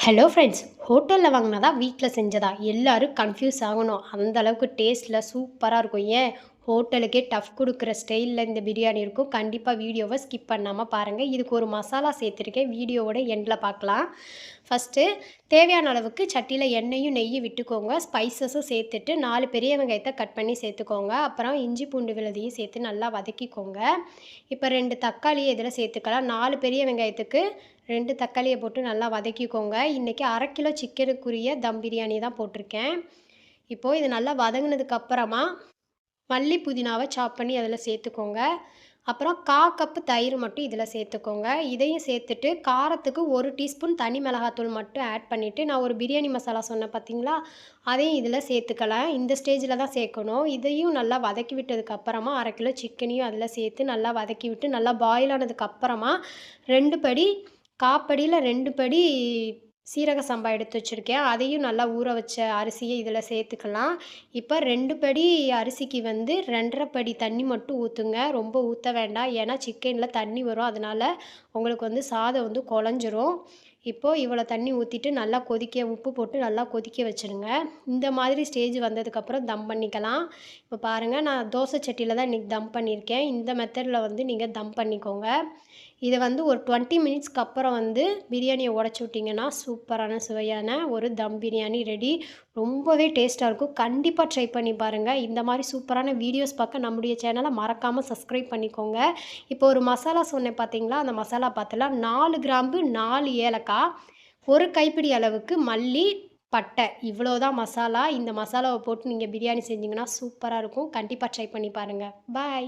Hello friends, ஹோட்டலில் வாங்கினதா வீட்டில் செஞ்சதா எல்லாரும் கன்ஃபியூஸ் ஆகணும். அந்த அளவுக்கு டேஸ்ட்டில் சூப்பராக இருக்கும். ஏன் ஹோட்டலுக்கே டஃப் கொடுக்குற ஸ்டைலில் இந்த பிரியாணி இருக்கும். கண்டிப்பாக வீடியோவை ஸ்கிப் பண்ணாமல் பாருங்கள். இதுக்கு ஒரு மசாலா சேர்த்துருக்கேன், வீடியோவோட எண்டில் பார்க்கலாம். ஃபஸ்ட்டு தேவையான அளவுக்கு சட்டியில் எண்ணெயும் நெய்யும் விட்டுக்கோங்க. ஸ்பைசஸும் சேர்த்துட்டு 4 பெரிய வெங்காயத்தை கட் பண்ணி சேர்த்துக்கோங்க. அப்புறம் இஞ்சி பூண்டு விழுதையும் சேர்த்து நல்லா வதக்கிக்கோங்க. இப்போ 2 தக்காளியை இதில் சேர்த்துக்கலாம். 4 பெரிய வெங்காயத்துக்கு 2 தக்காளியை போட்டு நல்லா வதக்கிக்கோங்க. இன்றைக்கி 1/2 கிலோ சிக்கனுக்குரிய தம் பிரியாணி தான் போட்டிருக்கேன். இப்போது இது நல்லா வதங்கினதுக்கப்புறமா மல்லி புதினாவை சாப் பண்ணி அதில் சேர்த்துக்கோங்க. அப்புறம் 1/4 கப்பு தயிர் மட்டும் இதில் சேர்த்துக்கோங்க. இதையும் சேர்த்துட்டு காரத்துக்கு 1 டீஸ்பூன் தனி மிளகாத்தூள் மட்டும் ஆட் பண்ணிவிட்டு, நான் ஒரு பிரியாணி மசாலா சொன்னேன் பார்த்தீங்களா, அதையும் இதில் சேர்த்துக்கலாம். இந்த ஸ்டேஜில் தான் சேர்க்கணும். இதையும் நல்லா வதக்கி விட்டதுக்கப்புறமா 1/2 கிலோ சிக்கனையும் அதில் சேர்த்து நல்லா வதக்கி விட்டு நல்லா பாயில் ஆனதுக்கப்புறமா 2 படி காப்படியில் 2 படி சீரக சம்பா எடுத்து வச்சுருக்கேன். அதையும் நல்லா ஊற வச்ச அரிசியை இதில் சேர்த்துக்கலாம். இப்போ 2 படி அரிசிக்கு 2 1/2 படி தண்ணி மட்டும் ஊற்றுங்க. ரொம்ப ஊற்ற வேண்டாம். ஏன்னா சிக்கனில் தண்ணி வரும். அதனால் உங்களுக்கு சாதம் குழஞ்சிரும். இப்போது இவ்வளோ தண்ணி ஊற்றிட்டு நல்லா உப்பு போட்டு நல்லா கொதிக்க வச்சுருங்க. இந்த மாதிரி ஸ்டேஜ் வந்ததுக்கப்புறம் தம் பண்ணிக்கலாம். இப்போ பாருங்கள், நான் தோசை சட்டியில் தான் இன்றைக்கி தம் பண்ணியிருக்கேன். இந்த மெத்தடில் நீங்கள் தம் பண்ணிக்கோங்க. இதை ஒரு 20 மினிட்ஸ்க்கு அப்புறம் பிரியாணியை உடச்சி விட்டிங்கன்னா சூப்பரான சுவையான ஒரு தம் பிரியாணி ரெடி. ரொம்பவே டேஸ்ட்டாக இருக்கும். கண்டிப்பாக ட்ரை பண்ணி பாருங்கள். இந்த மாதிரி சூப்பரான வீடியோஸ் பார்க்க நம்முடைய சேனலை மறக்காமல் சப்ஸ்கிரைப் பண்ணிக்கோங்க. இப்போ ஒரு மசாலா சொன்னேன் பார்த்தீங்களா, அந்த மசாலா பார்த்துலாம். 4 கிராம்பு 4 ஏலக்காய், 1 கைப்பிடி அளவுக்கு மல்லி, பட்டை, இவ்வளோதான் மசாலா. இந்த மசாலாவை போட்டு நீங்கள் பிரியாணி செஞ்சிங்கன்னா சூப்பராக இருக்கும். கண்டிப்பாக ட்ரை பண்ணி பாருங்கள். பாய்.